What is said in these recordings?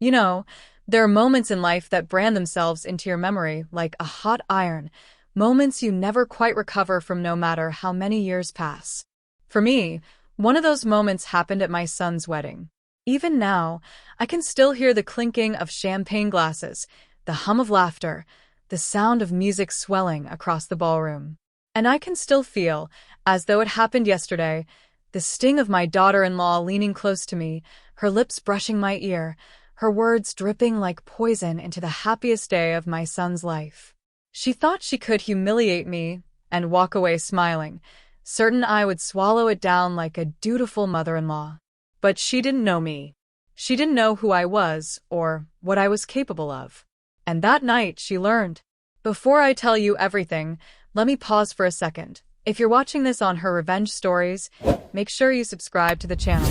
You know, there are moments in life that brand themselves into your memory like a hot iron, moments you never quite recover from no matter how many years pass. For me, one of those moments happened at my son's wedding. Even now, I can still hear the clinking of champagne glasses, the hum of laughter, the sound of music swelling across the ballroom. And I can still feel, as though it happened yesterday, the sting of my daughter-in-law leaning close to me, her lips brushing my ear, her words dripping like poison into the happiest day of my son's life. She thought she could humiliate me and walk away smiling, certain I would swallow it down like a dutiful mother-in-law. But she didn't know me. She didn't know who I was or what I was capable of. And that night she learned. Before I tell you everything, let me pause for a second. If you're watching this on her revenge stories, make sure you subscribe to the channel.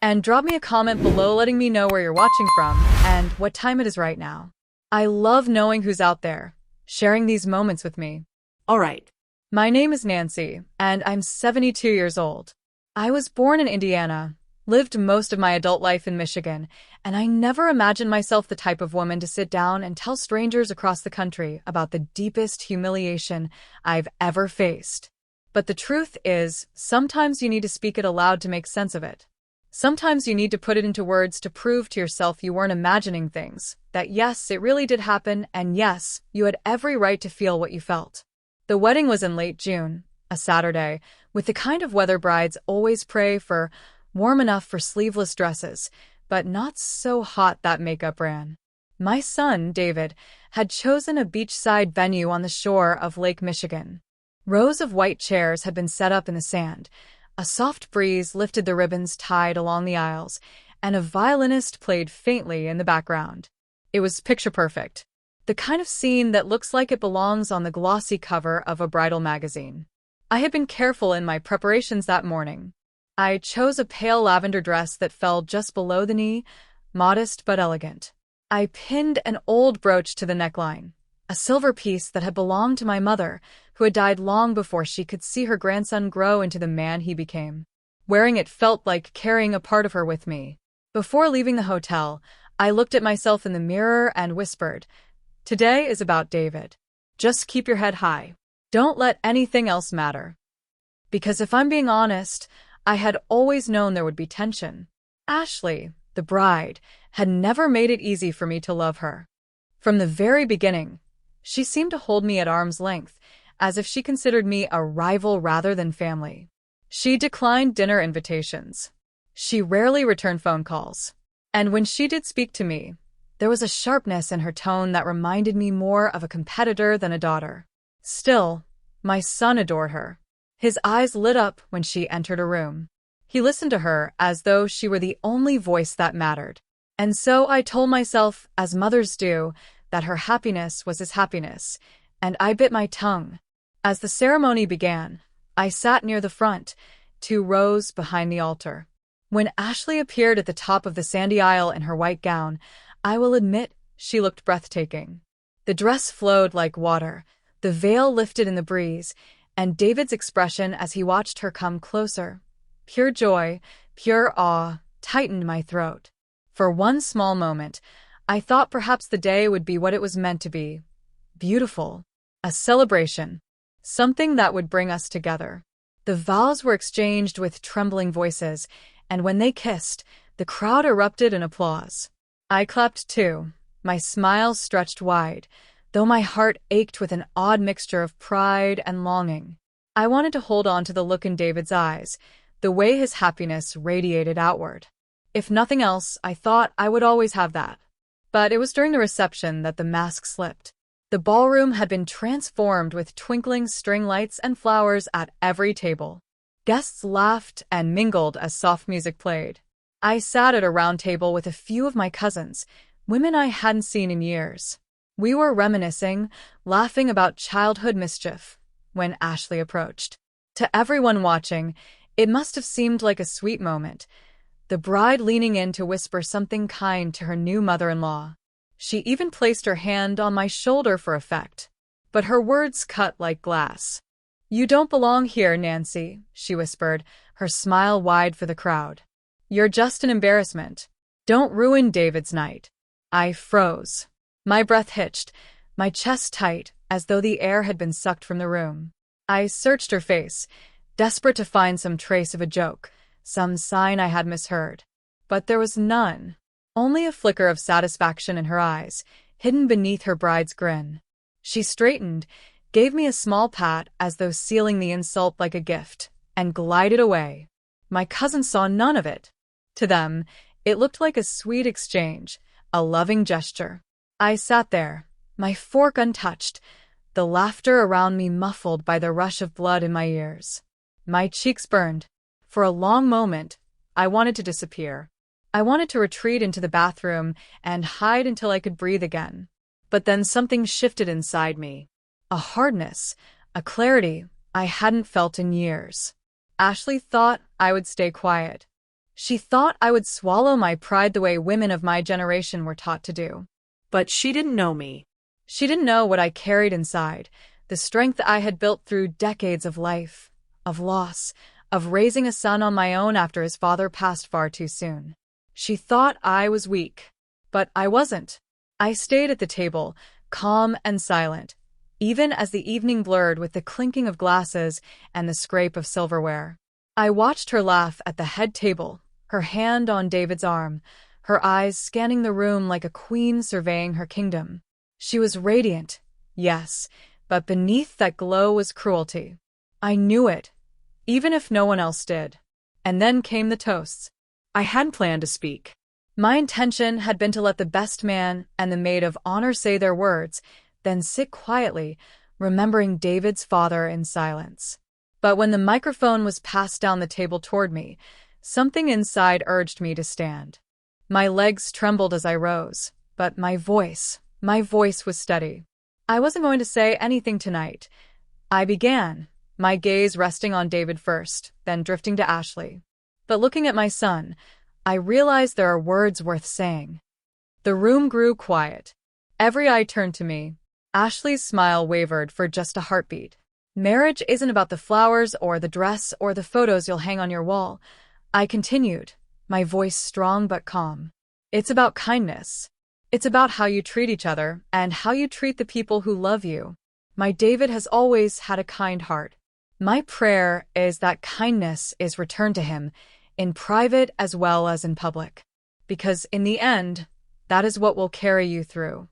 And drop me a comment below letting me know where you're watching from and what time it is right now. I love knowing who's out there, sharing these moments with me. Alright. My name is Nancy, and I'm 72 years old. I was born in Indiana, lived most of my adult life in Michigan, and I never imagined myself the type of woman to sit down and tell strangers across the country about the deepest humiliation I've ever faced. But the truth is, sometimes you need to speak it aloud to make sense of it. Sometimes you need to put it into words to prove to yourself you weren't imagining things, that yes, it really did happen, and yes, you had every right to feel what you felt. The wedding was in late June, a Saturday, with the kind of weather brides always pray for, warm enough for sleeveless dresses, but not so hot that makeup ran. My son, David, had chosen a beachside venue on the shore of Lake Michigan. Rows of white chairs had been set up in the sand. A soft breeze lifted the ribbons tied along the aisles, and a violinist played faintly in the background. It was picture perfect. The kind of scene that looks like it belongs on the glossy cover of a bridal magazine. I had been careful in my preparations that morning. I chose a pale lavender dress that fell just below the knee, modest but elegant. I pinned an old brooch to the neckline, a silver piece that had belonged to my mother, who had died long before she could see her grandson grow into the man he became. Wearing it felt like carrying a part of her with me. Before leaving the hotel, I looked at myself in the mirror and whispered, "Today is about David. Just keep your head high. Don't let anything else matter." Because if I'm being honest, I had always known there would be tension. Ashley, the bride, had never made it easy for me to love her. From the very beginning, she seemed to hold me at arm's length, as if she considered me a rival rather than family. She declined dinner invitations. She rarely returned phone calls. And when she did speak to me, there was a sharpness in her tone that reminded me more of a competitor than a daughter. Still, my son adored her. His eyes lit up when she entered a room. He listened to her as though she were the only voice that mattered. And so I told myself, as mothers do, that her happiness was his happiness, and I bit my tongue. As the ceremony began, I sat near the front, 2 rows behind the altar. When Ashley appeared at the top of the sandy aisle in her white gown, I will admit she looked breathtaking. The dress flowed like water, the veil lifted in the breeze, and David's expression as he watched her come closer, pure joy, pure awe, tightened my throat. For one small moment, I thought perhaps the day would be what it was meant to be. Beautiful. A celebration. Something that would bring us together. The vows were exchanged with trembling voices, and when they kissed, the crowd erupted in applause. I clapped too, my smile stretched wide, though my heart ached with an odd mixture of pride and longing. I wanted to hold on to the look in David's eyes, the way his happiness radiated outward. If nothing else, I thought I would always have that. But it was during the reception that the mask slipped. The ballroom had been transformed with twinkling string lights and flowers at every table. Guests laughed and mingled as soft music played. I sat at a round table with a few of my cousins, women I hadn't seen in years. We were reminiscing, laughing about childhood mischief, when Ashley approached. To everyone watching, it must have seemed like a sweet moment, the bride leaning in to whisper something kind to her new mother-in-law. She even placed her hand on my shoulder for effect. But her words cut like glass. "You don't belong here, Nancy," she whispered, her smile wide for the crowd. "You're just an embarrassment. Don't ruin David's night." I froze. My breath hitched, my chest tight, as though the air had been sucked from the room. I searched her face, desperate to find some trace of a joke, some sign I had misheard. But there was none. Only a flicker of satisfaction in her eyes, hidden beneath her bride's grin. She straightened, gave me a small pat as though sealing the insult like a gift, and glided away. My cousins saw none of it. To them, it looked like a sweet exchange, a loving gesture. I sat there, my fork untouched, the laughter around me muffled by the rush of blood in my ears. My cheeks burned. For a long moment, I wanted to disappear. I wanted to retreat into the bathroom and hide until I could breathe again. But then something shifted inside me. A hardness, a clarity I hadn't felt in years. Ashley thought I would stay quiet. She thought I would swallow my pride the way women of my generation were taught to do. But she didn't know me. She didn't know what I carried inside, the strength I had built through decades of life, of loss, of raising a son on my own after his father passed far too soon. She thought I was weak, but I wasn't. I stayed at the table, calm and silent, even as the evening blurred with the clinking of glasses and the scrape of silverware. I watched her laugh at the head table, her hand on David's arm, her eyes scanning the room like a queen surveying her kingdom. She was radiant, yes, but beneath that glow was cruelty. I knew it, even if no one else did. And then came the toasts. I hadn't planned to speak. My intention had been to let the best man and the maid of honor say their words, then sit quietly, remembering David's father in silence. But when the microphone was passed down the table toward me, something inside urged me to stand. My legs trembled as I rose, but my voice was steady. I wasn't going to say anything tonight. I began, my gaze resting on David first, then drifting to Ashley. But looking at my son, I realized there are words worth saying. The room grew quiet. Every eye turned to me. Ashley's smile wavered for just a heartbeat. Marriage isn't about the flowers or the dress or the photos you'll hang on your wall. I continued, my voice strong but calm. It's about kindness. It's about how you treat each other and how you treat the people who love you. My David has always had a kind heart. My prayer is that kindness is returned to him, in private as well as in public. Because in the end, that is what will carry you through.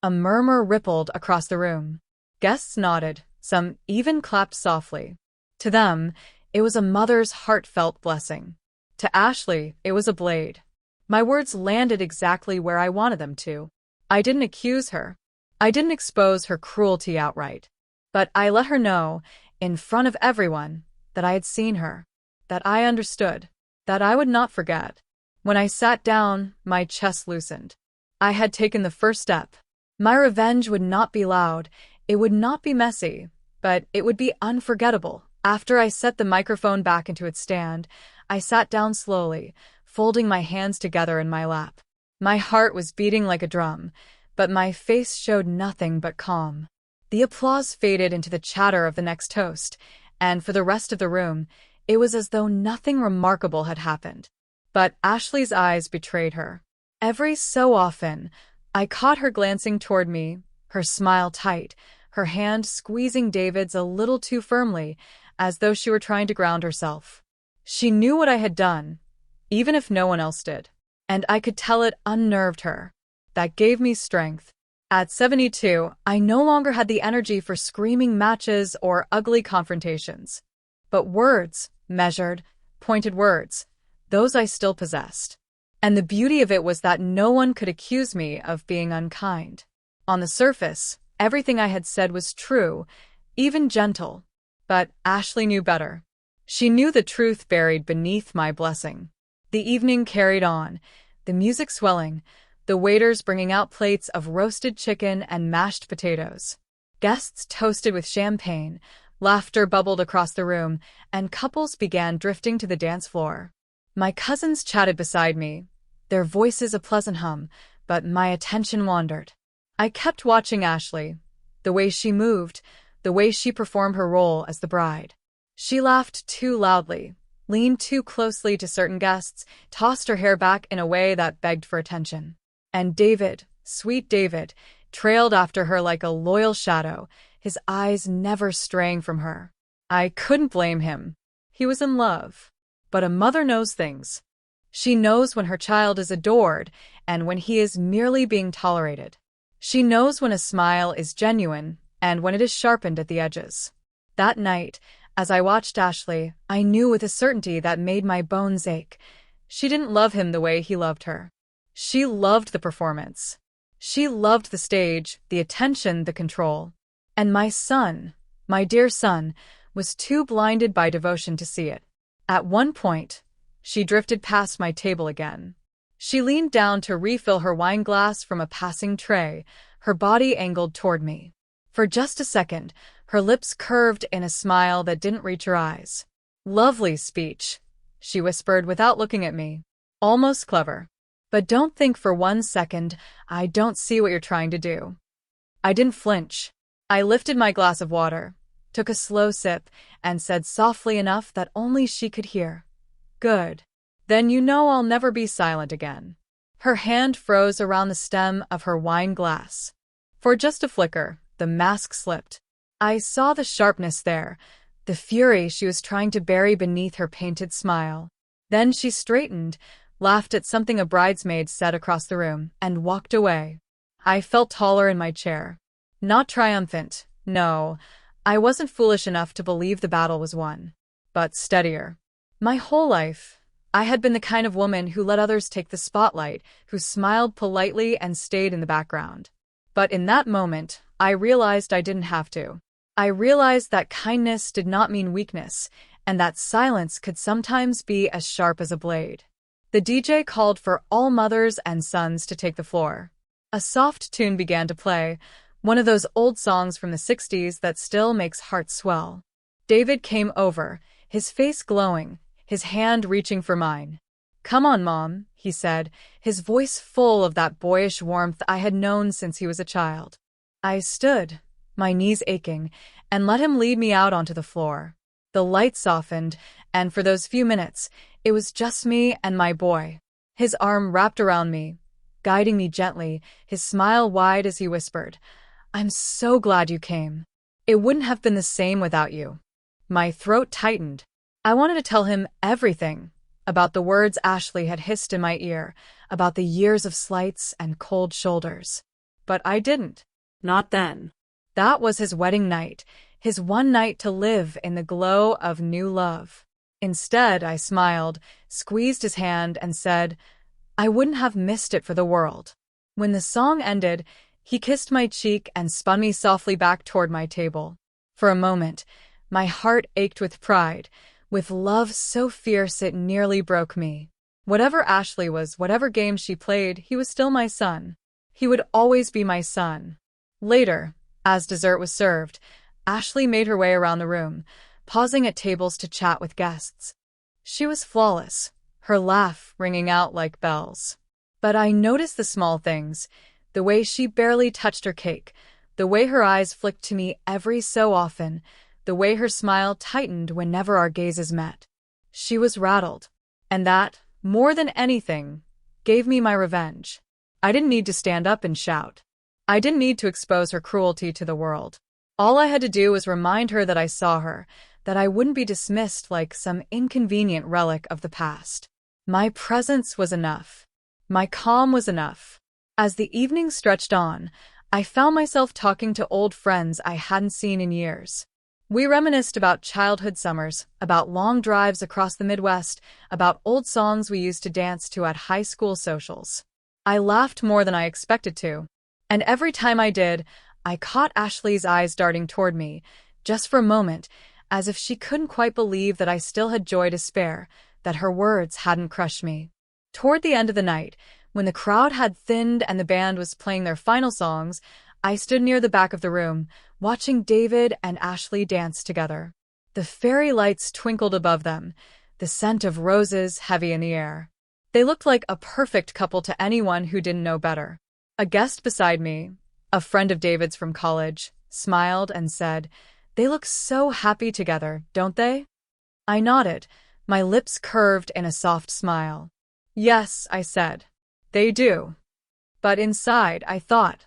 A murmur rippled across the room. Guests nodded, some even clapped softly. To them, it was a mother's heartfelt blessing. To Ashley, it was a blade. My words landed exactly where I wanted them to. I didn't accuse her. I didn't expose her cruelty outright. But I let her know, in front of everyone, that I had seen her, that I understood, that I would not forget. When I sat down, my chest loosened. I had taken the first step. My revenge would not be loud, it would not be messy, but it would be unforgettable. After I set the microphone back into its stand, I sat down slowly, folding my hands together in my lap. My heart was beating like a drum, but my face showed nothing but calm. The applause faded into the chatter of the next toast, and for the rest of the room, it was as though nothing remarkable had happened. But Ashley's eyes betrayed her. Every so often, I caught her glancing toward me, her smile tight, her hand squeezing David's a little too firmly, as though she were trying to ground herself. She knew what I had done, even if no one else did. And I could tell it unnerved her. That gave me strength. At 72, I no longer had the energy for screaming matches or ugly confrontations. But words, measured, pointed words, those I still possessed. And the beauty of it was that no one could accuse me of being unkind. On the surface, everything I had said was true, even gentle. But Ashley knew better. She knew the truth buried beneath my blessing. The evening carried on, the music swelling, the waiters bringing out plates of roasted chicken and mashed potatoes. Guests toasted with champagne, laughter bubbled across the room, and couples began drifting to the dance floor. My cousins chatted beside me, their voices a pleasant hum, but my attention wandered. I kept watching Ashley, the way she moved, the way she performed her role as the bride. She laughed too loudly, leaned too closely to certain guests, tossed her hair back in a way that begged for attention. And David, sweet David, trailed after her like a loyal shadow, his eyes never straying from her. I couldn't blame him. He was in love. But a mother knows things. She knows when her child is adored and when he is merely being tolerated. She knows when a smile is genuine and when it is sharpened at the edges. That night, as I watched Ashley, I knew with a certainty that made my bones ache. She didn't love him the way he loved her. She loved the performance. She loved the stage, the attention, the control. And my son, my dear son, was too blinded by devotion to see it. At one point, she drifted past my table again. She leaned down to refill her wine glass from a passing tray, her body angled toward me. For just a second, her lips curved in a smile that didn't reach her eyes. "Lovely speech," she whispered without looking at me. "Almost clever. But don't think for 1 second I don't see what you're trying to do." I didn't flinch. I lifted my glass of water, took a slow sip, and said softly enough that only she could hear, "Good. Then you know I'll never be silent again." Her hand froze around the stem of her wine glass. For just a flicker, the mask slipped. I saw the sharpness there, the fury she was trying to bury beneath her painted smile. Then she straightened, laughed at something a bridesmaid said across the room, and walked away. I felt taller in my chair. Not triumphant, no. I wasn't foolish enough to believe the battle was won. But steadier. My whole life, I had been the kind of woman who let others take the spotlight, who smiled politely and stayed in the background. But in that moment, I realized I didn't have to. I realized that kindness did not mean weakness, and that silence could sometimes be as sharp as a blade. The DJ called for all mothers and sons to take the floor. A soft tune began to play, one of those old songs from the 60s that still makes hearts swell. David came over, his face glowing, his hand reaching for mine. "Come on, Mom," he said, his voice full of that boyish warmth I had known since he was a child. I stood, my knees aching, and let him lead me out onto the floor. The light softened, and for those few minutes, it was just me and my boy. His arm wrapped around me, guiding me gently, his smile wide as he whispered, "I'm so glad you came. It wouldn't have been the same without you." My throat tightened. I wanted to tell him everything, about the words Ashley had hissed in my ear, about the years of slights and cold shoulders. But I didn't. Not then. That was his wedding night, his one night to live in the glow of new love. Instead, I smiled, squeezed his hand, and said, "I wouldn't have missed it for the world." When the song ended, he kissed my cheek and spun me softly back toward my table. For a moment, my heart ached with pride, with love so fierce it nearly broke me. Whatever Ashley was, whatever game she played, he was still my son. He would always be my son. Later, as dessert was served, Ashley made her way around the room, pausing at tables to chat with guests. She was flawless, her laugh ringing out like bells. But I noticed the small things, the way she barely touched her cake, the way her eyes flicked to me every so often, the way her smile tightened whenever our gazes met. She was rattled, and that, more than anything, gave me my revenge. I didn't need to stand up and shout. I didn't need to expose her cruelty to the world. All I had to do was remind her that I saw her, that I wouldn't be dismissed like some inconvenient relic of the past. My presence was enough. My calm was enough. As the evening stretched on, I found myself talking to old friends I hadn't seen in years. We reminisced about childhood summers, about long drives across the Midwest, about old songs we used to dance to at high school socials. I laughed more than I expected to. And every time I did, I caught Ashley's eyes darting toward me, just for a moment, as if she couldn't quite believe that I still had joy to spare, that her words hadn't crushed me. Toward the end of the night, when the crowd had thinned and the band was playing their final songs, I stood near the back of the room, watching David and Ashley dance together. The fairy lights twinkled above them, the scent of roses heavy in the air. They looked like a perfect couple to anyone who didn't know better. A guest beside me, a friend of David's from college, smiled and said, "They look so happy together, don't they?" I nodded, my lips curved in a soft smile. "Yes," I said, "they do." But inside, I thought,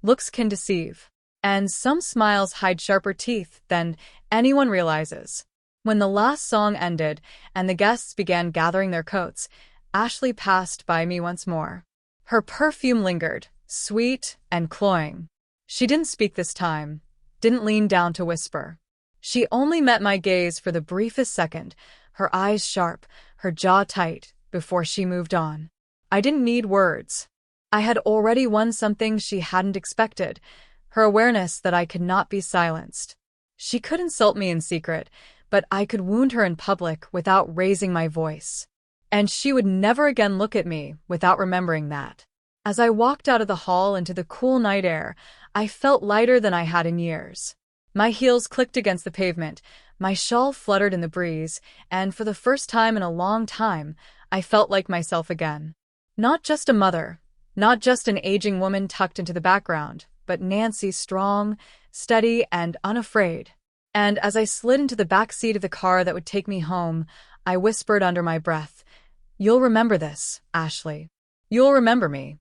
looks can deceive. And some smiles hide sharper teeth than anyone realizes. When the last song ended and the guests began gathering their coats, Ashley passed by me once more. Her perfume lingered, sweet and cloying. She didn't speak this time, didn't lean down to whisper. She only met my gaze for the briefest second, her eyes sharp, her jaw tight, before she moved on. I didn't need words. I had already won something she hadn't expected, her awareness that I could not be silenced. She could insult me in secret, but I could wound her in public without raising my voice. And she would never again look at me without remembering that. As I walked out of the hall into the cool night air, I felt lighter than I had in years. My heels clicked against the pavement, my shawl fluttered in the breeze, and for the first time in a long time, I felt like myself again. Not just a mother, not just an aging woman tucked into the background, but Nancy, strong, steady, and unafraid. And as I slid into the back seat of the car that would take me home, I whispered under my breath, "You'll remember this, Ashley. You'll remember me."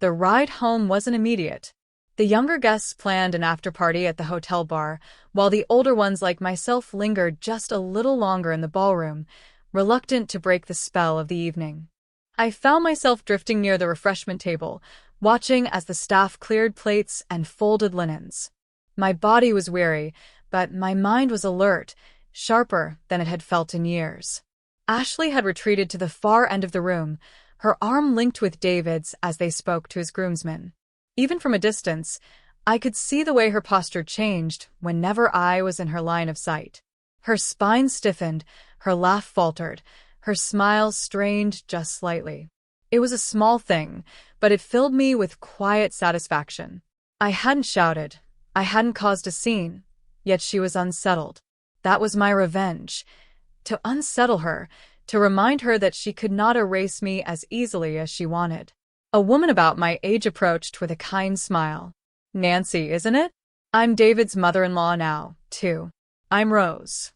The ride home wasn't immediate. The younger guests planned an after-party at the hotel bar, while the older ones like myself lingered just a little longer in the ballroom, reluctant to break the spell of the evening. I found myself drifting near the refreshment table, watching as the staff cleared plates and folded linens. My body was weary, but my mind was alert, sharper than it had felt in years. Ashley had retreated to the far end of the room, her arm linked with David's as they spoke to his groomsmen. Even from a distance, I could see the way her posture changed whenever I was in her line of sight. Her spine stiffened, her laugh faltered, her smile strained just slightly. It was a small thing, but it filled me with quiet satisfaction. I hadn't shouted, I hadn't caused a scene, yet she was unsettled. That was my revenge. To unsettle her, to remind her that she could not erase me as easily as she wanted. A woman about my age approached with a kind smile. "Nancy, isn't it? I'm David's mother-in-law now, too. I'm Rose."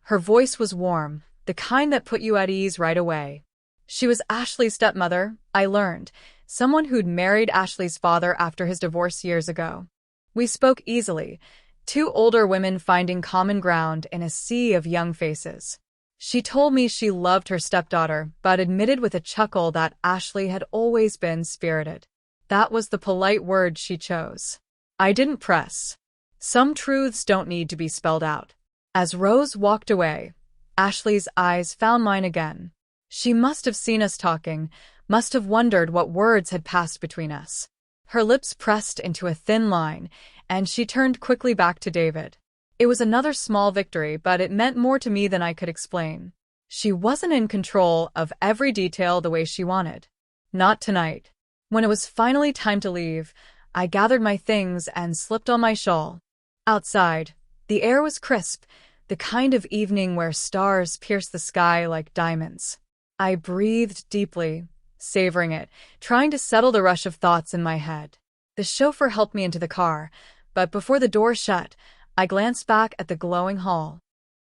Her voice was warm, the kind that put you at ease right away. She was Ashley's stepmother, I learned, someone who'd married Ashley's father after his divorce years ago. We spoke easily, two older women finding common ground in a sea of young faces. She told me she loved her stepdaughter, but admitted with a chuckle that Ashley had always been spirited. That was the polite word she chose. I didn't press. Some truths don't need to be spelled out. As Rose walked away, Ashley's eyes found mine again. She must have seen us talking, must have wondered what words had passed between us. Her lips pressed into a thin line, and she turned quickly back to David. It was another small victory, but it meant more to me than I could explain. She wasn't in control of every detail the way she wanted. Not tonight. When it was finally time to leave, I gathered my things and slipped on my shawl. Outside, the air was crisp, the kind of evening where stars pierce the sky like diamonds. I breathed deeply, savoring it, trying to settle the rush of thoughts in my head. The chauffeur helped me into the car, but before the door shut, I glanced back at the glowing hall.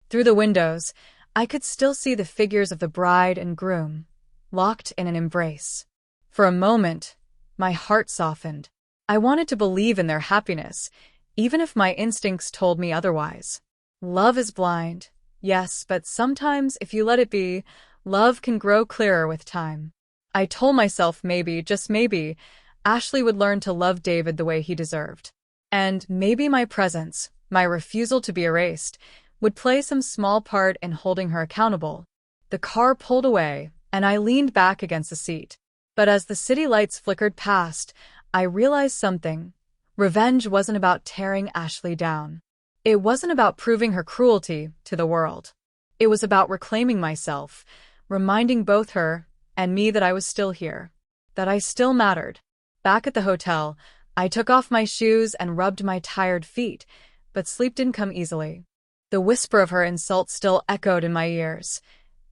Through the windows, I could still see the figures of the bride and groom, locked in an embrace. For a moment, my heart softened. I wanted to believe in their happiness, even if my instincts told me otherwise. Love is blind, yes, but sometimes if you let it be, love can grow clearer with time. I told myself maybe, just maybe, Ashley would learn to love David the way he deserved. And maybe my presence, my refusal to be erased, would play some small part in holding her accountable. The car pulled away, and I leaned back against the seat. But as the city lights flickered past, I realized something. Revenge wasn't about tearing Ashley down. It wasn't about proving her cruelty to the world. It was about reclaiming myself, reminding both her and me that I was still here, that I still mattered. Back at the hotel, I took off my shoes and rubbed my tired feet, but sleep didn't come easily. The whisper of her insult still echoed in my ears.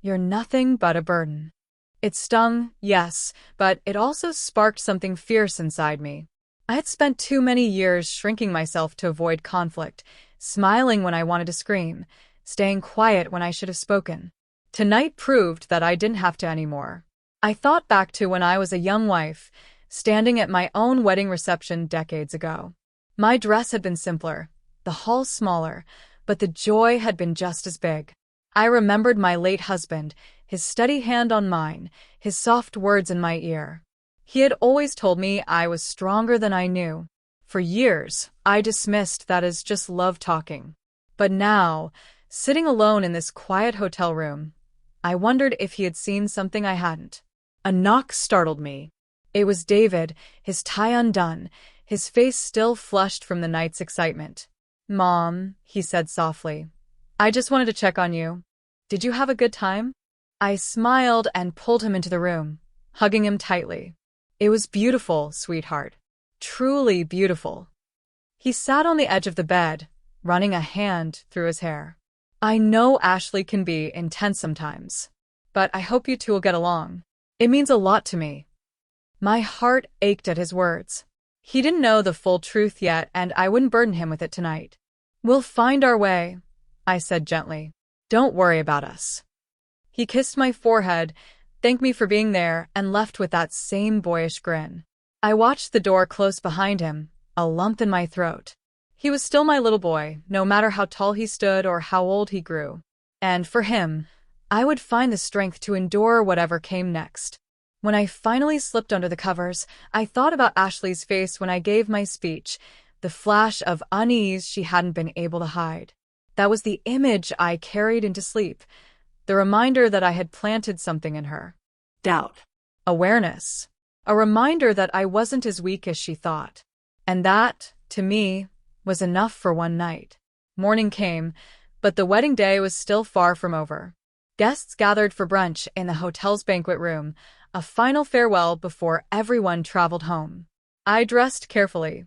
"You're nothing but a burden." It stung, yes, but it also sparked something fierce inside me. I had spent too many years shrinking myself to avoid conflict, smiling when I wanted to scream, staying quiet when I should have spoken. Tonight proved that I didn't have to anymore. I thought back to when I was a young wife, standing at my own wedding reception decades ago. My dress had been simpler, the hall smaller, but the joy had been just as big. I remembered my late husband, his steady hand on mine, his soft words in my ear. He had always told me I was stronger than I knew. For years, I dismissed that as just love talking. But now, sitting alone in this quiet hotel room, I wondered if he had seen something I hadn't. A knock startled me. It was David, his tie undone, his face still flushed from the night's excitement. "Mom," he said softly, "I just wanted to check on you. Did you have a good time?" I smiled and pulled him into the room, hugging him tightly. "It was beautiful, sweetheart. Truly beautiful." He sat on the edge of the bed, running a hand through his hair. "I know Ashley can be intense sometimes, but I hope you two will get along. It means a lot to me." My heart ached at his words. He didn't know the full truth yet, and I wouldn't burden him with it tonight. "We'll find our way," I said gently. "Don't worry about us." He kissed my forehead, thanked me for being there, and left with that same boyish grin. I watched the door close behind him, a lump in my throat. He was still my little boy, no matter how tall he stood or how old he grew. And for him, I would find the strength to endure whatever came next. When I finally slipped under the covers, I thought about Ashley's face when I gave my speech, the flash of unease she hadn't been able to hide. That was the image I carried into sleep, the reminder that I had planted something in her. Doubt. Awareness. A reminder that I wasn't as weak as she thought. And that, to me, was enough for one night. Morning came, but the wedding day was still far from over. Guests gathered for brunch in the hotel's banquet room, a final farewell before everyone traveled home. I dressed carefully,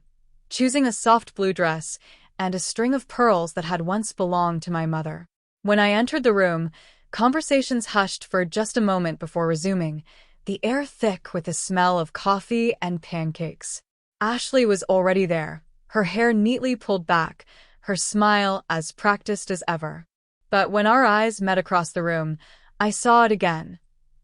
choosing a soft blue dress and a string of pearls that had once belonged to my mother. When I entered the room, conversations hushed for just a moment before resuming, the air thick with the smell of coffee and pancakes. Ashley was already there, her hair neatly pulled back, her smile as practiced as ever. But when our eyes met across the room, I saw it again.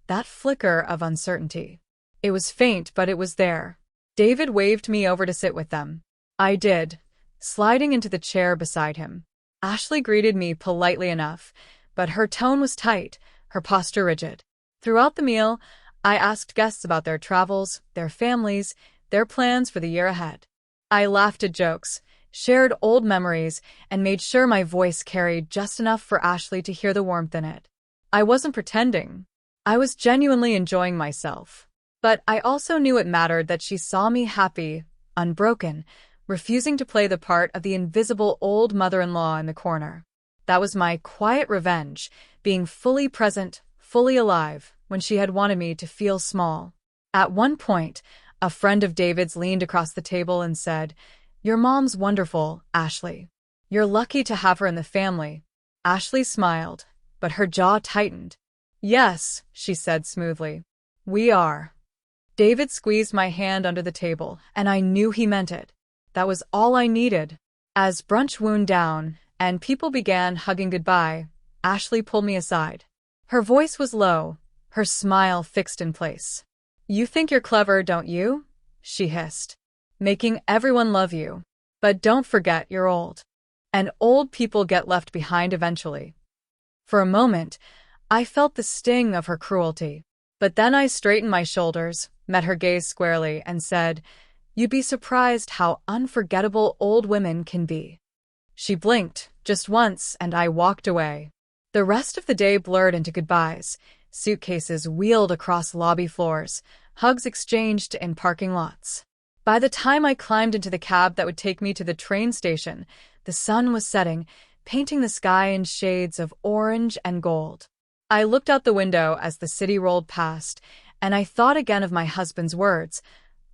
That flicker of uncertainty. It was faint, but it was there. David waved me over to sit with them. I did, sliding into the chair beside him. Ashley greeted me politely enough, but her tone was tight, her posture rigid. Throughout the meal, I asked guests about their travels, their families, their plans for the year ahead. I laughed at jokes, shared old memories, and made sure my voice carried just enough for Ashley to hear the warmth in it. I wasn't pretending. I was genuinely enjoying myself. But I also knew it mattered that she saw me happy, unbroken, refusing to play the part of the invisible old mother-in-law in the corner. That was my quiet revenge, being fully present, fully alive, when she had wanted me to feel small. At one point, a friend of David's leaned across the table and said, "Your mom's wonderful, Ashley. You're lucky to have her in the family." Ashley smiled, but her jaw tightened. "Yes," she said smoothly. "We are." David squeezed my hand under the table, and I knew he meant it. That was all I needed. As brunch wound down, and people began hugging goodbye, Ashley pulled me aside. Her voice was low, her smile fixed in place. "You think you're clever, don't you?" she hissed. "Making everyone love you. But don't forget you're old. And old people get left behind eventually." For a moment, I felt the sting of her cruelty. But then I straightened my shoulders, met her gaze squarely, and said, "You'd be surprised how unforgettable old women can be." She blinked, just once, and I walked away. The rest of the day blurred into goodbyes, suitcases wheeled across lobby floors, hugs exchanged in parking lots. By the time I climbed into the cab that would take me to the train station, the sun was setting, painting the sky in shades of orange and gold. I looked out the window as the city rolled past, and I thought again of my husband's words,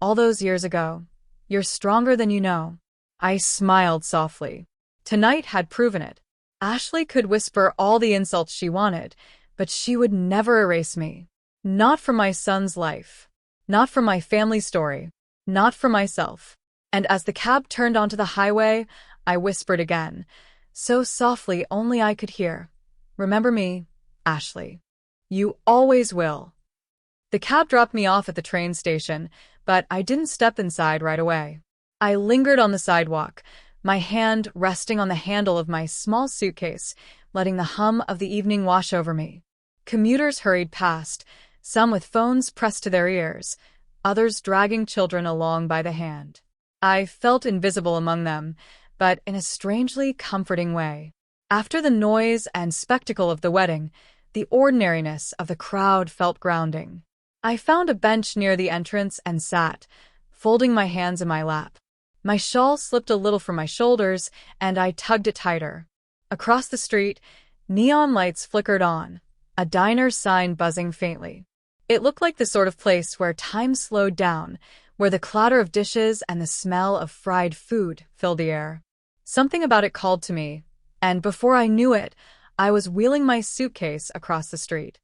all those years ago. "You're stronger than you know." I smiled softly. Tonight had proven it. Ashley could whisper all the insults she wanted, but she would never erase me. Not from my son's life. Not from my family story. Not for myself. And as the cab turned onto the highway, I whispered again, so softly only I could hear, "Remember me, Ashley. You always will." The cab dropped me off at the train station, but I didn't step inside right away. I lingered on the sidewalk, my hand resting on the handle of my small suitcase, letting the hum of the evening wash over me. Commuters hurried past, some with phones pressed to their ears, others dragging children along by the hand. I felt invisible among them, but in a strangely comforting way. After the noise and spectacle of the wedding, the ordinariness of the crowd felt grounding. I found a bench near the entrance and sat, folding my hands in my lap. My shawl slipped a little from my shoulders, and I tugged it tighter. Across the street, neon lights flickered on, a diner sign buzzing faintly. It looked like the sort of place where time slowed down, where the clatter of dishes and the smell of fried food filled the air. Something about it called to me, and before I knew it, I was wheeling my suitcase across the street.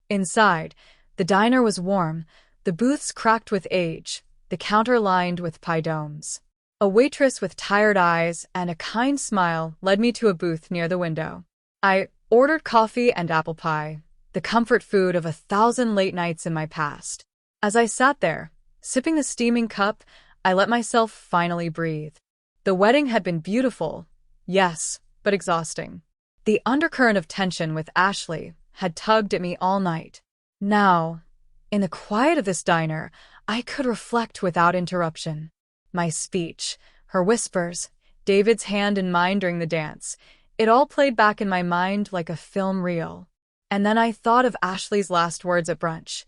Inside, the diner was warm, the booths cracked with age, the counter lined with pie domes. A waitress with tired eyes and a kind smile led me to a booth near the window. I ordered coffee and apple pie, the comfort food of 1,000 late nights in my past. As I sat there, sipping the steaming cup, I let myself finally breathe. The wedding had been beautiful, yes, but exhausting. The undercurrent of tension with Ashley had tugged at me all night. Now, in the quiet of this diner, I could reflect without interruption. My speech, her whispers, David's hand in mine during the dance, it all played back in my mind like a film reel. And then I thought of Ashley's last words at brunch.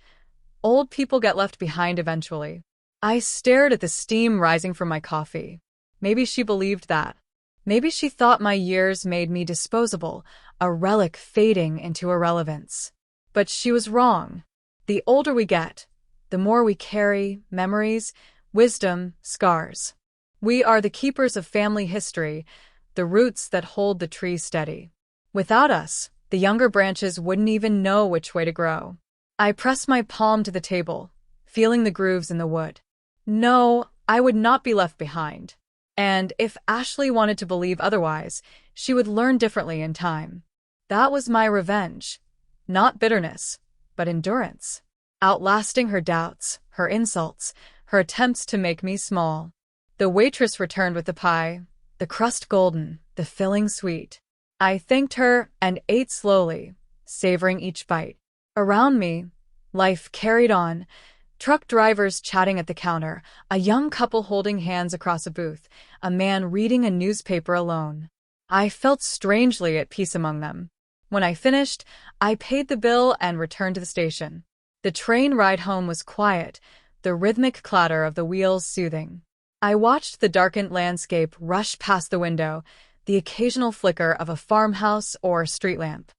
Old people get left behind eventually. I stared at the steam rising from my coffee. Maybe she believed that. Maybe she thought my years made me disposable, a relic fading into irrelevance. But she was wrong. The older we get, the more we carry memories, wisdom, scars. We are the keepers of family history, the roots that hold the tree steady. Without us, the younger branches wouldn't even know which way to grow. I pressed my palm to the table, feeling the grooves in the wood. No, I would not be left behind. And if Ashley wanted to believe otherwise, she would learn differently in time. That was my revenge. Not bitterness, but endurance. Outlasting her doubts, her insults, her attempts to make me small. The waitress returned with the pie, the crust golden, the filling sweet. I thanked her and ate slowly, savoring each bite. Around me, life carried on. Truck drivers chatting at the counter, a young couple holding hands across a booth, a man reading a newspaper alone. I felt strangely at peace among them. When I finished, I paid the bill and returned to the station. The train ride home was quiet, the rhythmic clatter of the wheels soothing. I watched the darkened landscape rush past the window, the occasional flicker of a farmhouse or street lamp.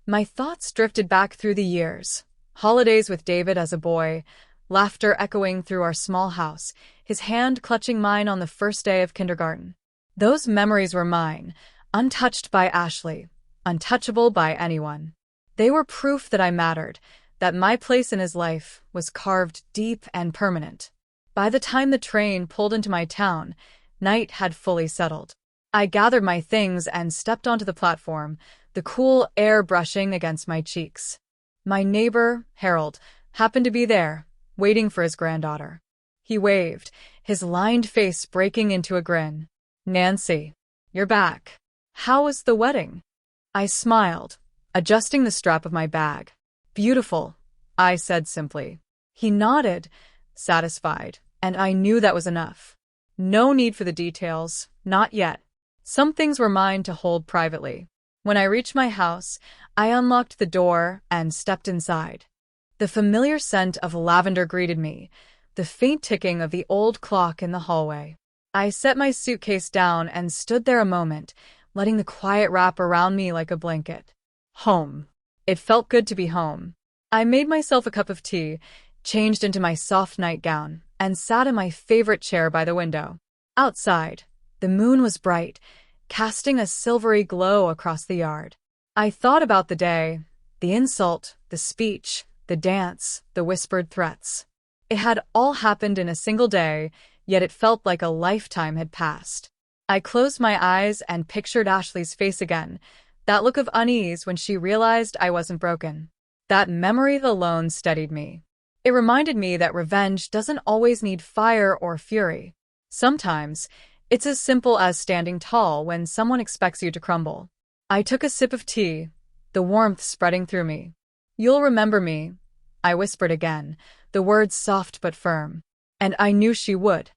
My thoughts drifted back through the years. Holidays with David as a boy, laughter echoing through our small house, his hand clutching mine on the first day of kindergarten. Those memories were mine, untouched by Ashley, untouchable by anyone. They were proof that I mattered, that my place in his life was carved deep and permanent. By the time the train pulled into my town, night had fully settled. I gathered my things and stepped onto the platform, the cool air brushing against my cheeks. My neighbor, Harold, happened to be there, waiting for his granddaughter. He waved, his lined face breaking into a grin. "Nancy, you're back. How was the wedding?" I smiled, adjusting the strap of my bag. "Beautiful," I said simply. He nodded, satisfied, and I knew that was enough. No need for the details, not yet. Some things were mine to hold privately. When I reached my house, I unlocked the door and stepped inside. The familiar scent of lavender greeted me, the faint ticking of the old clock in the hallway. I set my suitcase down and stood there a moment, letting the quiet wrap around me like a blanket. Home. It felt good to be home. I made myself a cup of tea, changed into my soft nightgown, and sat in my favorite chair by the window. Outside, the moon was bright, casting a silvery glow across the yard. I thought about the day, the insult, the speech, the dance, the whispered threats. It had all happened in a single day, yet it felt like a lifetime had passed. I closed my eyes and pictured Ashley's face again, that look of unease when she realized I wasn't broken. That memory alone steadied me. It reminded me that revenge doesn't always need fire or fury. Sometimes, it's as simple as standing tall when someone expects you to crumble. I took a sip of tea, the warmth spreading through me. "You'll remember me," I whispered again, the words soft but firm. And I knew she would.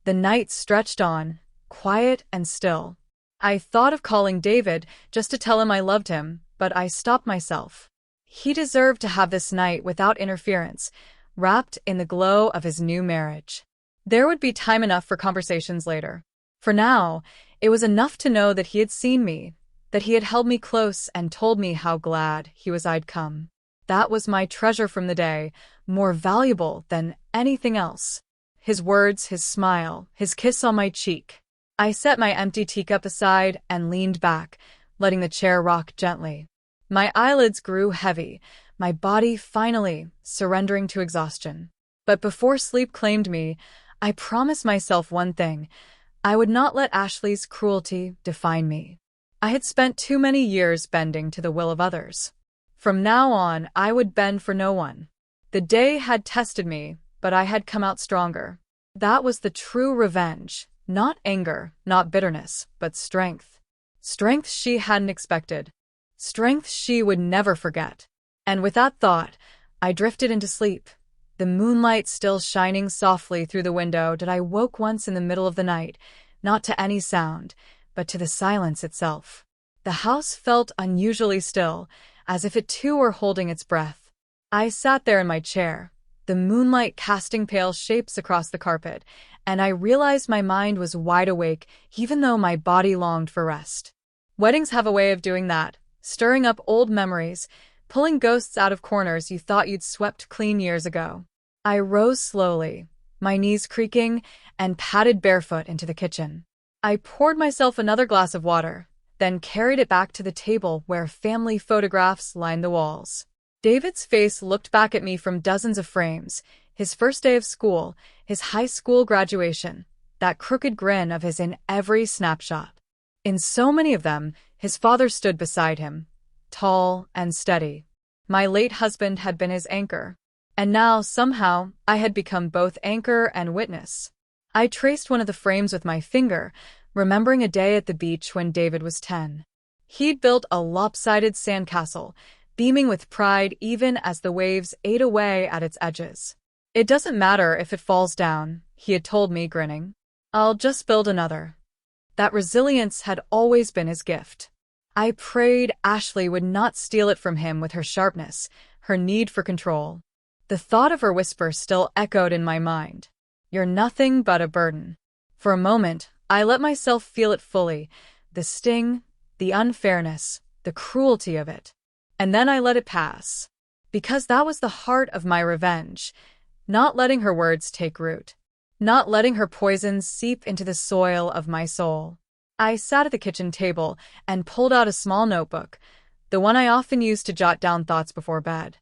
The night stretched on, quiet and still. I thought of calling David just to tell him I loved him, but I stopped myself. He deserved to have this night without interference, wrapped in the glow of his new marriage. There would be time enough for conversations later. For now, it was enough to know that he had seen me, that he had held me close and told me how glad he was I'd come. That was my treasure from the day, more valuable than anything else. His words, his smile, his kiss on my cheek. I set my empty teacup aside and leaned back, letting the chair rock gently. My eyelids grew heavy, my body finally surrendering to exhaustion. But before sleep claimed me, I promised myself one thing. I would not let Ashley's cruelty define me. I had spent too many years bending to the will of others. From now on, I would bend for no one. The day had tested me, but I had come out stronger. That was the true revenge. Not anger, not bitterness, but strength. Strength she hadn't expected. Strength she would never forget. And with that thought, I drifted into sleep. The moonlight still shining softly through the window that I woke once in the middle of the night, not to any sound, but to the silence itself. The house felt unusually still, as if it too were holding its breath. I sat there in my chair, the moonlight casting pale shapes across the carpet, and I realized my mind was wide awake even though my body longed for rest. Weddings have a way of doing that, stirring up old memories, pulling ghosts out of corners you thought you'd swept clean years ago. I rose slowly, my knees creaking, and padded barefoot into the kitchen. I poured myself another glass of water, then carried it back to the table where family photographs lined the walls. David's face looked back at me from dozens of frames, his first day of school, his high school graduation, that crooked grin of his in every snapshot. In so many of them, his father stood beside him, tall and steady. My late husband had been his anchor. And now, somehow, I had become both anchor and witness. I traced one of the frames with my finger, remembering a day at the beach when David was 10. He'd built a lopsided sandcastle, beaming with pride even as the waves ate away at its edges. "It doesn't matter if it falls down," he had told me, grinning. "I'll just build another." That resilience had always been his gift. I prayed Ashley would not steal it from him with her sharpness, her need for control. The thought of her whisper still echoed in my mind. "You're nothing but a burden." For a moment, I let myself feel it fully, the sting, the unfairness, the cruelty of it. And then I let it pass. Because that was the heart of my revenge, not letting her words take root, not letting her poisons seep into the soil of my soul. I sat at the kitchen table and pulled out a small notebook, the one I often used to jot down thoughts before bed.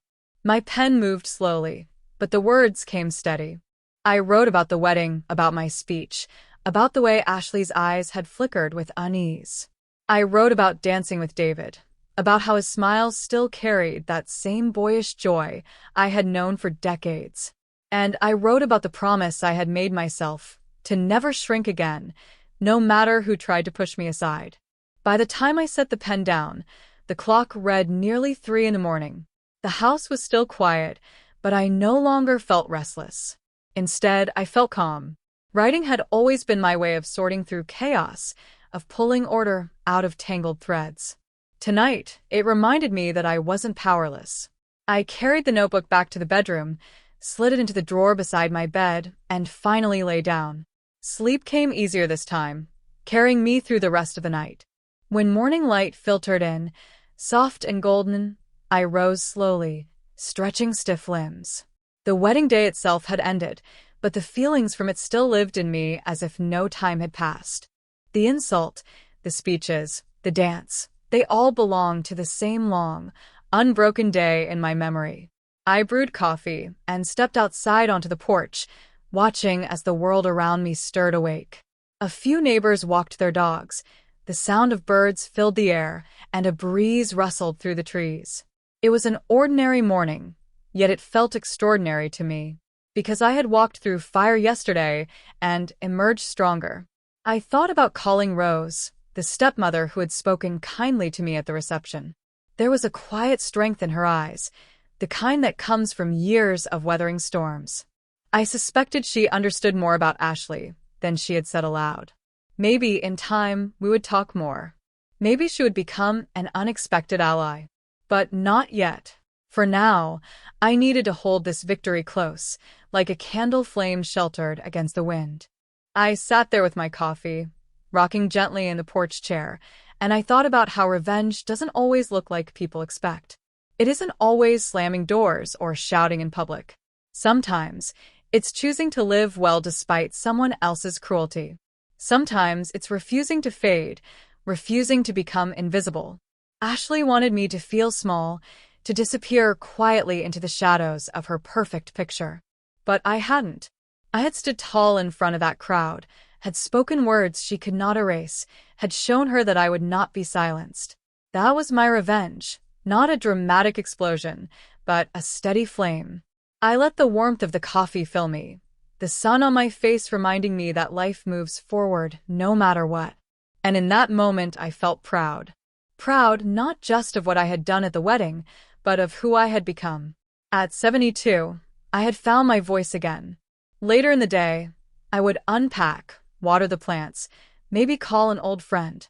My pen moved slowly, but the words came steady. I wrote about the wedding, about my speech, about the way Ashley's eyes had flickered with unease. I wrote about dancing with David, about how his smile still carried that same boyish joy I had known for decades. And I wrote about the promise I had made myself to never shrink again, no matter who tried to push me aside. By the time I set the pen down, the clock read nearly 3 in the morning. The house was still quiet, but I no longer felt restless. Instead, I felt calm. Writing had always been my way of sorting through chaos, of pulling order out of tangled threads. Tonight, it reminded me that I wasn't powerless. I carried the notebook back to the bedroom, slid it into the drawer beside my bed, and finally lay down. Sleep came easier this time, carrying me through the rest of the night. When morning light filtered in, soft and golden, I rose slowly, stretching stiff limbs. The wedding day itself had ended, but the feelings from it still lived in me as if no time had passed. The insult, the speeches, the dance, they all belonged to the same long, unbroken day in my memory. I brewed coffee and stepped outside onto the porch, watching as the world around me stirred awake. A few neighbors walked their dogs, the sound of birds filled the air, and a breeze rustled through the trees. It was an ordinary morning, Yet it felt extraordinary to me, because I had walked through fire yesterday and emerged stronger. I thought about calling Rose, the stepmother who had spoken kindly to me at the reception. There was a quiet strength in her eyes, the kind that comes from years of weathering storms. I suspected she understood more about Ashley than she had said aloud. Maybe in time we would talk more. Maybe she would become an unexpected ally. But not yet. For now, I needed to hold this victory close, like a candle flame sheltered against the wind. I sat there with my coffee, rocking gently in the porch chair, and I thought about how revenge doesn't always look like people expect. It isn't always slamming doors or shouting in public. Sometimes, it's choosing to live well despite someone else's cruelty. Sometimes it's refusing to fade, refusing to become invisible. Ashley wanted me to feel small, to disappear quietly into the shadows of her perfect picture. But I hadn't. I had stood tall in front of that crowd, had spoken words she could not erase, had shown her that I would not be silenced. That was my revenge, not a dramatic explosion, but a steady flame. I let the warmth of the coffee fill me, the sun on my face reminding me that life moves forward no matter what. And in that moment I felt proud. Proud not just of what I had done at the wedding, but of who I had become. At 72, I had found my voice again. Later in the day, I would unpack, water the plants, maybe call an old friend.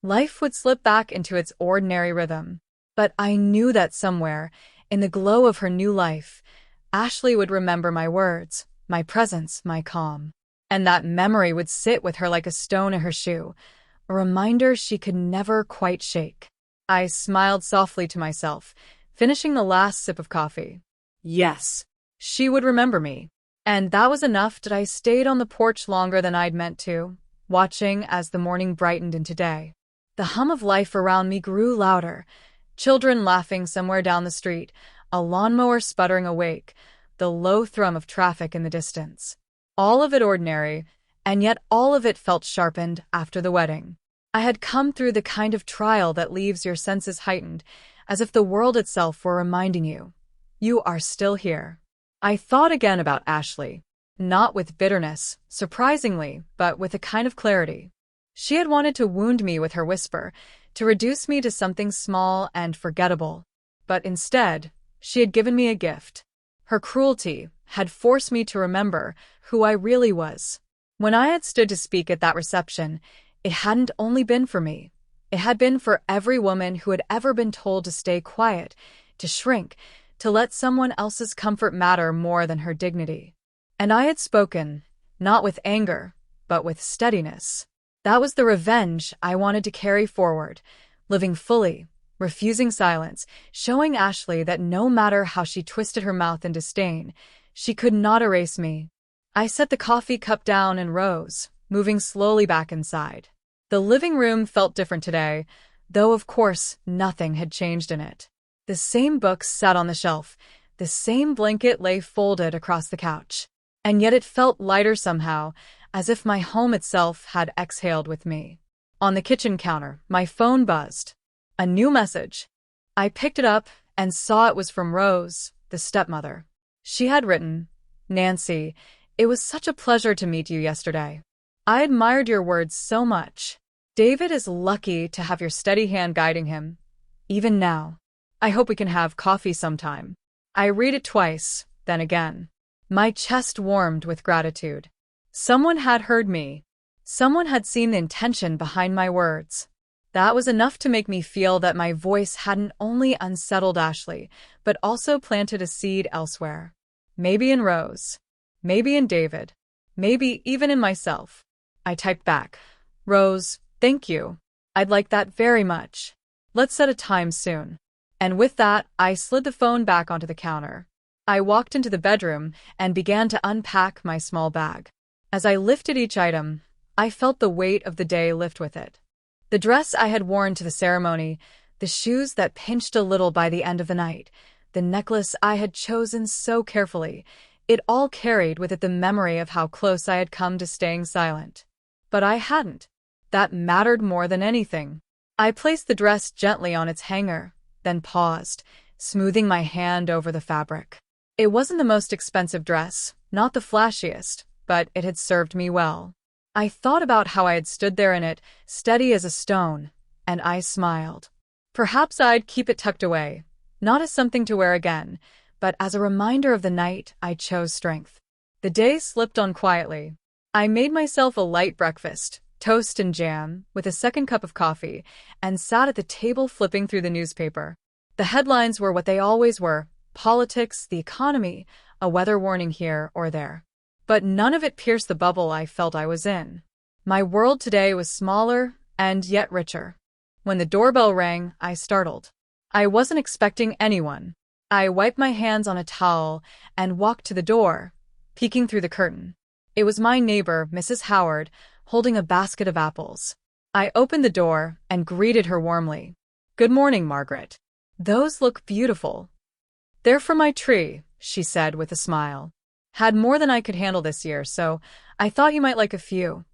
Life would slip back into its ordinary rhythm. But I knew that somewhere, in the glow of her new life, Ashley would remember my words, my presence, my calm. And that memory would sit with her like a stone in her shoe, a reminder she could never quite shake. I smiled softly to myself, finishing the last sip of coffee. Yes, she would remember me. And that was enough that I stayed on the porch longer than I'd meant to, watching as the morning brightened into day. The hum of life around me grew louder, children laughing somewhere down the street, a lawnmower sputtering awake, the low thrum of traffic in the distance. All of it ordinary, and yet all of it felt sharpened after the wedding. I had come through the kind of trial that leaves your senses heightened, as if the world itself were reminding you, you are still here. I thought again about Ashley, not with bitterness, surprisingly, but with a kind of clarity. She had wanted to wound me with her whisper, to reduce me to something small and forgettable. But instead, she had given me a gift. Her cruelty had forced me to remember who I really was. When I had stood to speak at that reception, it hadn't only been for me. It had been for every woman who had ever been told to stay quiet, to shrink, to let someone else's comfort matter more than her dignity. And I had spoken, not with anger, but with steadiness. That was the revenge I wanted to carry forward, living fully, refusing silence, showing Ashley that no matter how she twisted her mouth in disdain, she could not erase me. I set the coffee cup down and rose, moving slowly back inside. The living room felt different today, though of course nothing had changed in it. The same books sat on the shelf, the same blanket lay folded across the couch. And yet it felt lighter somehow, as if my home itself had exhaled with me. On the kitchen counter, my phone buzzed. A new message. I picked it up and saw it was from Rose, the stepmother. She had written, "Nancy, it was such a pleasure to meet you yesterday. I admired your words so much. David is lucky to have your steady hand guiding him, even now. I hope we can have coffee sometime." I read it twice, then again. My chest warmed with gratitude. Someone had heard me. Someone had seen the intention behind my words. That was enough to make me feel that my voice hadn't only unsettled Ashley, but also planted a seed elsewhere. Maybe in Rose. Maybe in David. Maybe even in myself. I typed back, "Rose, thank you. I'd like that very much. Let's set a time soon." And with that, I slid the phone back onto the counter. I walked into the bedroom and began to unpack my small bag. As I lifted each item, I felt the weight of the day lift with it. The dress I had worn to the ceremony, the shoes that pinched a little by the end of the night, the necklace I had chosen so carefully, it all carried with it the memory of how close I had come to staying silent. But I hadn't. That mattered more than anything. I placed the dress gently on its hanger, then paused, smoothing my hand over the fabric. It wasn't the most expensive dress, not the flashiest, but it had served me well. I thought about how I had stood there in it, steady as a stone, and I smiled. Perhaps I'd keep it tucked away, not as something to wear again, but as a reminder of the night I chose strength. The day slipped on quietly. I made myself a light breakfast, toast and jam, with a second cup of coffee, and sat at the table flipping through the newspaper. The headlines were what they always were: politics, the economy, a weather warning here or there. But none of it pierced the bubble I felt I was in. My world today was smaller and yet richer. When the doorbell rang, I startled. I wasn't expecting anyone. I wiped my hands on a towel and walked to the door, peeking through the curtain. It was my neighbor, Mrs. Howard, holding a basket of apples. I opened the door and greeted her warmly. "Good morning, Margaret. Those look beautiful." "They're from my tree," she said with a smile. "Had more than I could handle this year, so I thought you might like a few."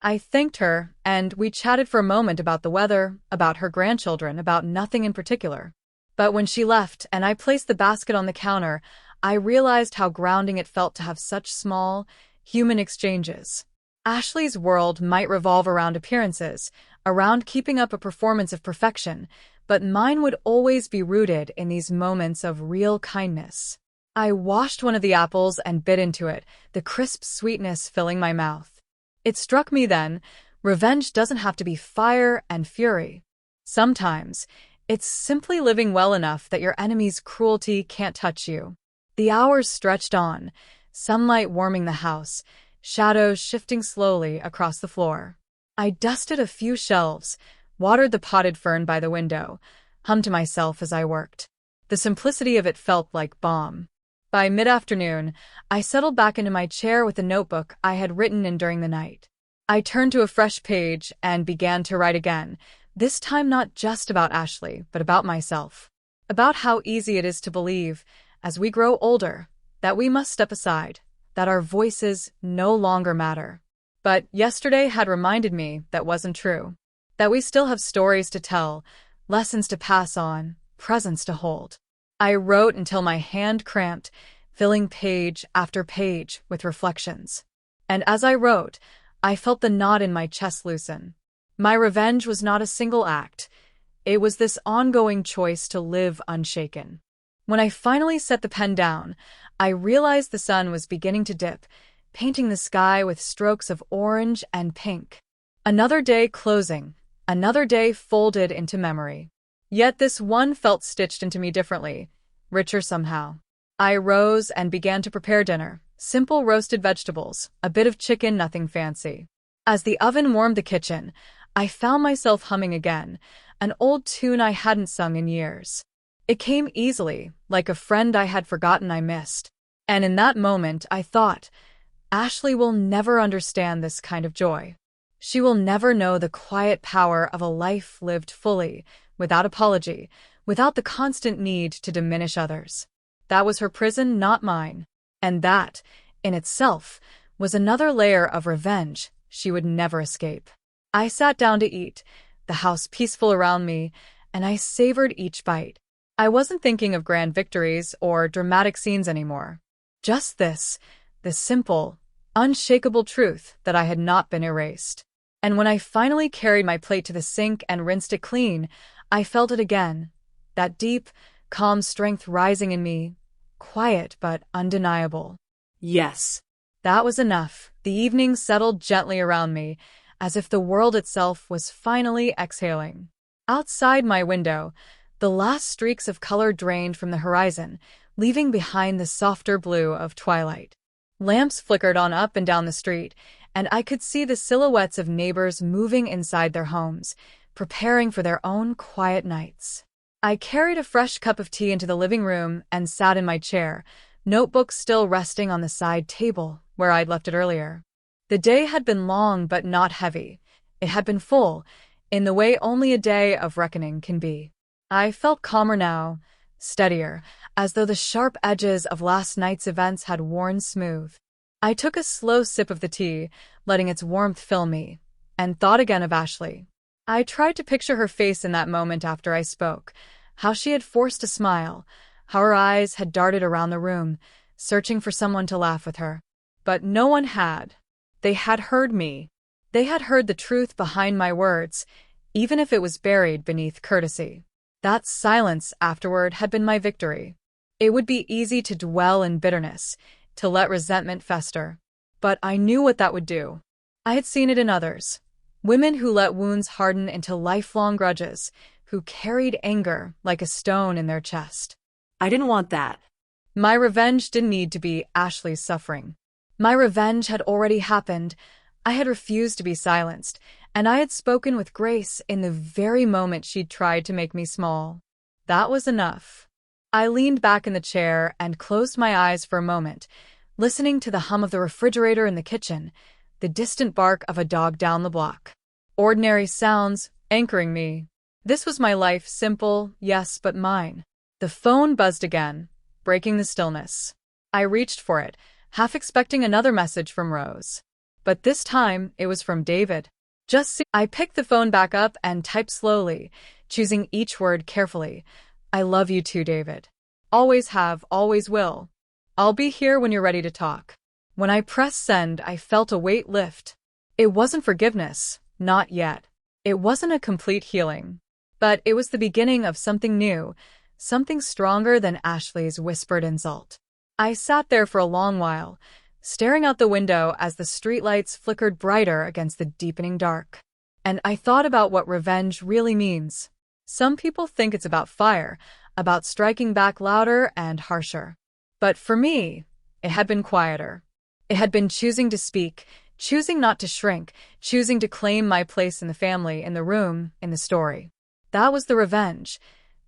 I thanked her, and we chatted for a moment about the weather, about her grandchildren, about nothing in particular. But when she left and I placed the basket on the counter, I realized how grounding it felt to have such small, human exchanges. Ashley's world might revolve around appearances, around keeping up a performance of perfection, but mine would always be rooted in these moments of real kindness. I washed one of the apples and bit into it, the crisp sweetness filling my mouth. It struck me then, revenge doesn't have to be fire and fury. Sometimes, it's simply living well enough that your enemy's cruelty can't touch you. The hours stretched on, sunlight warming the house, shadows shifting slowly across the floor. I dusted a few shelves, watered the potted fern by the window, hummed to myself as I worked. The simplicity of it felt like balm. By mid-afternoon, I settled back into my chair with the notebook I had written in during the night. I turned to a fresh page and began to write again, this time not just about Ashley, but about myself. About how easy it is to believe, as we grow older, that we must step aside, that our voices no longer matter. But yesterday had reminded me that wasn't true. That we still have stories to tell, lessons to pass on, presence to hold. I wrote until my hand cramped, filling page after page with reflections. And as I wrote, I felt the knot in my chest loosen. My revenge was not a single act. It was this ongoing choice to live unshaken. When I finally set the pen down, I realized the sun was beginning to dip, painting the sky with strokes of orange and pink. Another day closing, another day folded into memory. Yet this one felt stitched into me differently, richer somehow. I rose and began to prepare dinner, simple roasted vegetables, a bit of chicken, nothing fancy. As the oven warmed the kitchen, I found myself humming again, an old tune I hadn't sung in years. It came easily, like a friend I had forgotten I missed. And in that moment, I thought, Ashley will never understand this kind of joy. She will never know the quiet power of a life lived fully, without apology, without the constant need to diminish others. That was her prison, not mine. And that, in itself, was another layer of revenge she would never escape. I sat down to eat, the house peaceful around me, and I savored each bite. I wasn't thinking of grand victories or dramatic scenes anymore. Just this simple, unshakable truth that I had not been erased. And when I finally carried my plate to the sink and rinsed it clean, I felt it again, that deep, calm strength rising in me, quiet but undeniable. Yes. That was enough. The evening settled gently around me, as if the world itself was finally exhaling. Outside my window, the last streaks of color drained from the horizon, leaving behind the softer blue of twilight. Lamps flickered on up and down the street, and I could see the silhouettes of neighbors moving inside their homes, preparing for their own quiet nights. I carried a fresh cup of tea into the living room and sat in my chair, notebook still resting on the side table where I'd left it earlier. The day had been long but not heavy. It had been full, in the way only a day of reckoning can be. I felt calmer now, steadier, as though the sharp edges of last night's events had worn smooth. I took a slow sip of the tea, letting its warmth fill me, and thought again of Ashley. I tried to picture her face in that moment after I spoke, how she had forced a smile, how her eyes had darted around the room, searching for someone to laugh with her. But no one had. They had heard me. They had heard the truth behind my words, even if it was buried beneath courtesy. That silence afterward had been my victory. It would be easy to dwell in bitterness, to let resentment fester. But I knew what that would do. I had seen it in others. Women who let wounds harden into lifelong grudges, who carried anger like a stone in their chest. I didn't want that. My revenge didn't need to be Ashley's suffering. My revenge had already happened. I had refused to be silenced, and I had spoken with grace in the very moment she'd tried to make me small. That was enough. I leaned back in the chair and closed my eyes for a moment, listening to the hum of the refrigerator in the kitchen, the distant bark of a dog down the block. Ordinary sounds anchoring me. This was my life, simple, yes, but mine. The phone buzzed again, breaking the stillness. I reached for it, half expecting another message from Rose. But this time, it was from David. I picked the phone back up and typed slowly, choosing each word carefully. I love you too, David. Always have, always will. I'll be here when you're ready to talk. When I pressed send, I felt a weight lift. It wasn't forgiveness, not yet. It wasn't a complete healing. But it was the beginning of something new, something stronger than Ashley's whispered insult. I sat there for a long while, staring out the window as the streetlights flickered brighter against the deepening dark. And I thought about what revenge really means. Some people think it's about fire, about striking back louder and harsher. But for me, it had been quieter. It had been choosing to speak, choosing not to shrink, choosing to claim my place in the family, in the room, in the story. That was the revenge,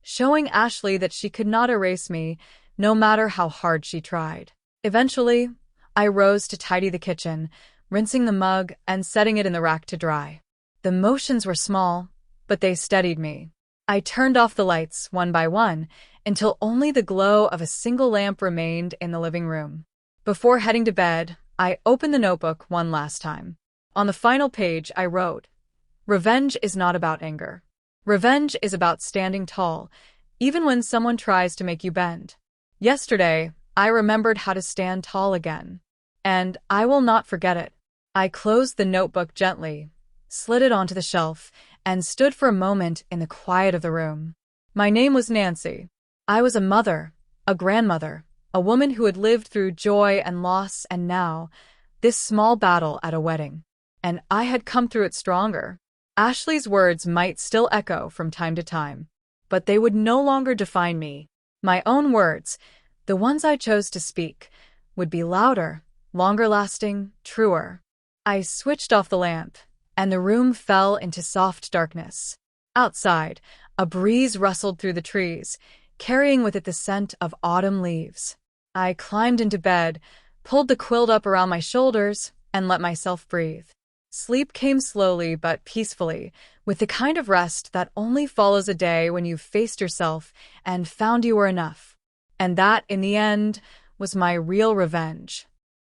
showing Ashley that she could not erase me, no matter how hard she tried. Eventually, I rose to tidy the kitchen, rinsing the mug and setting it in the rack to dry. The motions were small, but they steadied me. I turned off the lights one by one until only the glow of a single lamp remained in the living room. Before heading to bed, I opened the notebook one last time. On the final page, I wrote, "Revenge is not about anger. Revenge is about standing tall, even when someone tries to make you bend." Yesterday, I remembered how to stand tall again. And I will not forget it. I closed the notebook gently, slid it onto the shelf, and stood for a moment in the quiet of the room. My name was Nancy. I was a mother, a grandmother, a woman who had lived through joy and loss, and now, this small battle at a wedding. And I had come through it stronger. Ashley's words might still echo from time to time, but they would no longer define me. My own words, the ones I chose to speak, would be louder, longer-lasting, truer. I switched off the lamp, and the room fell into soft darkness. Outside, a breeze rustled through the trees, carrying with it the scent of autumn leaves. I climbed into bed, pulled the quilt up around my shoulders, and let myself breathe. Sleep came slowly but peacefully, with the kind of rest that only follows a day when you've faced yourself and found you were enough. And that, in the end, was my real revenge.